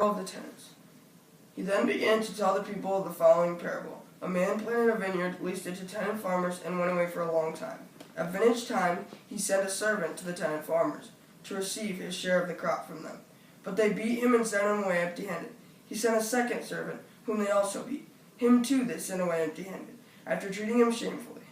of the tenants. He then began to tell the people the following parable. A man planted a vineyard, leased it to tenant farmers, and went away for a long time. At vintage time, he sent a servant to the tenant farmers to receive his share of the crop from them. But they beat him and sent him away empty-handed. He sent a second servant, whom they also beat. Him too they sent away empty-handed, after treating him shamefully.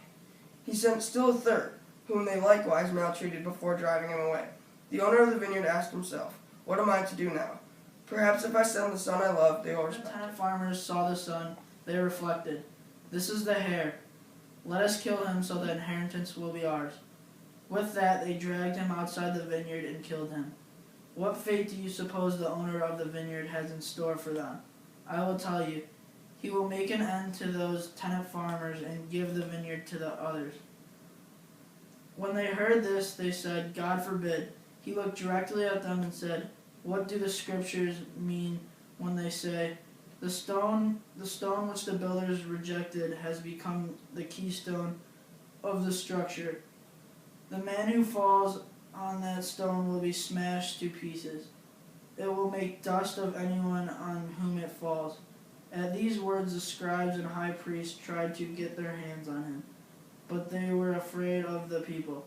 He sent still a third, whom they likewise maltreated before driving him away. The owner of the vineyard asked himself, "What am I to do now? Perhaps if I send the son I love, they will respect." The tenant farmers saw the son. They reflected, "This is the heir. Let us kill him so the inheritance will be ours." With that, they dragged him outside the vineyard and killed him. What fate do you suppose the owner of the vineyard has in store for them? I will tell you. He will make an end to those tenant farmers and give the vineyard to the others. When they heard this, they said, "God forbid." He looked directly at them and said, "What do the scriptures mean when they say, 'The stone which the builders rejected has become the keystone of the structure. The man who falls on that stone will be smashed to pieces. It will make dust of anyone on whom it falls.'" At these words the scribes and high priests tried to get their hands on him, but they were afraid of the people.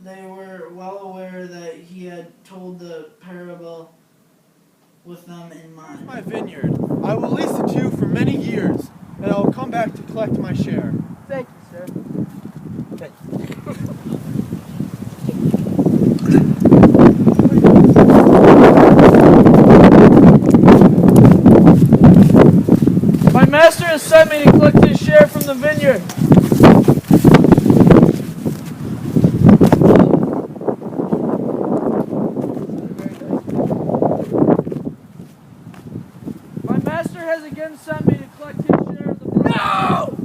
They were well aware that he had told the parable with them in mind. My vineyard. I will lease it to you for many years, and I will come back to collect my share. Thank you, sir. Thank My master has sent me to collect his share from the vineyard. My master has again sent me to collect his share of the vineyard. No!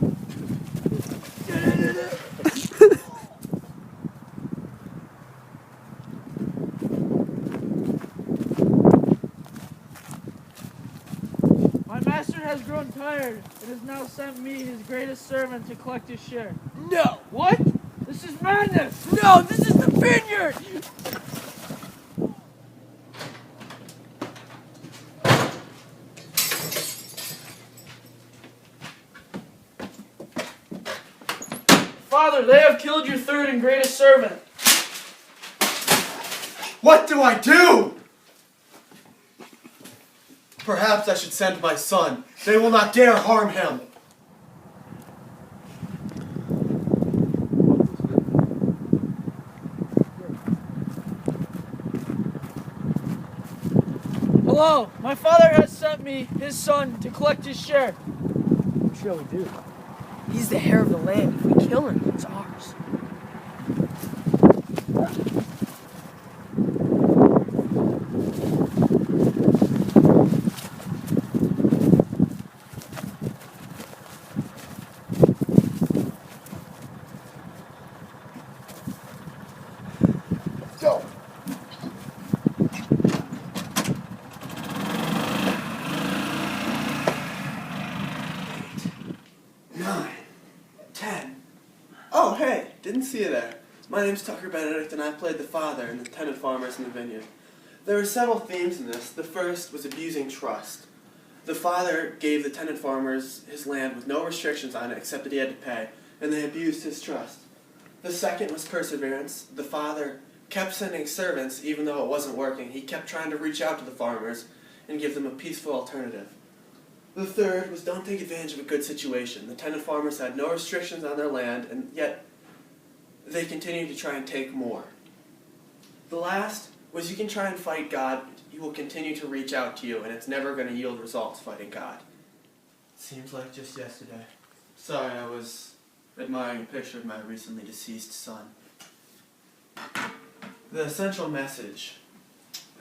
My master has grown tired and has now sent me, his greatest servant, to collect his share. No! What? This is madness! No, this is the vineyard! Father, they have killed your third and greatest servant. What do I do? Perhaps I should send my son. They will not dare harm him. Hello, my father has sent me, his son, to collect his share. What shall we do? He's the heir of the land. If we kill him, it's ours. Go! 9, 10. Oh, hey, didn't see you there. My name's Tucker Benedict, and I played the father in the tenant farmers in the vineyard. There were several themes in this. The first was abusing trust. The father gave the tenant farmers his land with no restrictions on it except that he had to pay, and they abused his trust. The second was perseverance. The father kept sending servants even though it wasn't working. He kept trying to reach out to the farmers and give them a peaceful alternative. The third was don't take advantage of a good situation. The tenant farmers had no restrictions on their land, and yet they continued to try and take more. The last was you can try and fight God, he will continue to reach out to you, and it's never going to yield results fighting God. Seems like just yesterday. Sorry, I was admiring a picture of my recently deceased son. The essential message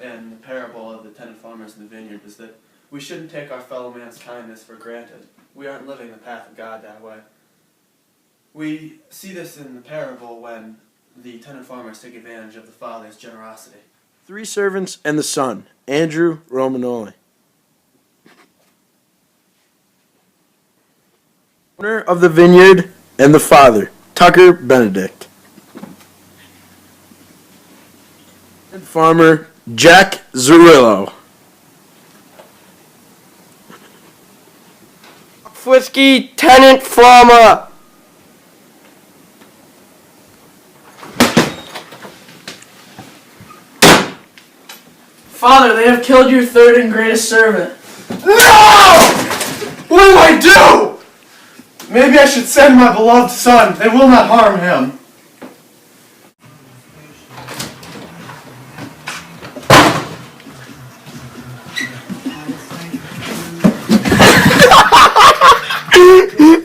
in the parable of the tenant farmers in the vineyard was that we shouldn't take our fellow man's kindness for granted. We aren't living the path of God that way. We see this in the parable when the tenant farmers take advantage of the father's generosity. 3 servants and the son, Andrew Romanoli. Owner of the vineyard and the father, Tucker Benedict. Farmer, Jack Zurillo. Whiskey, tenant farmer. Father, they have killed your third and greatest servant. No! What did I do? Maybe I should send my beloved son. They will not harm him.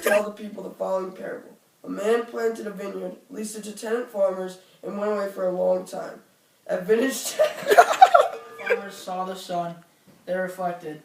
Tell the people the following parable. A man planted a vineyard, leased it to tenant farmers, and went away for a long time. At vintage Farmers saw the sun. They reflected.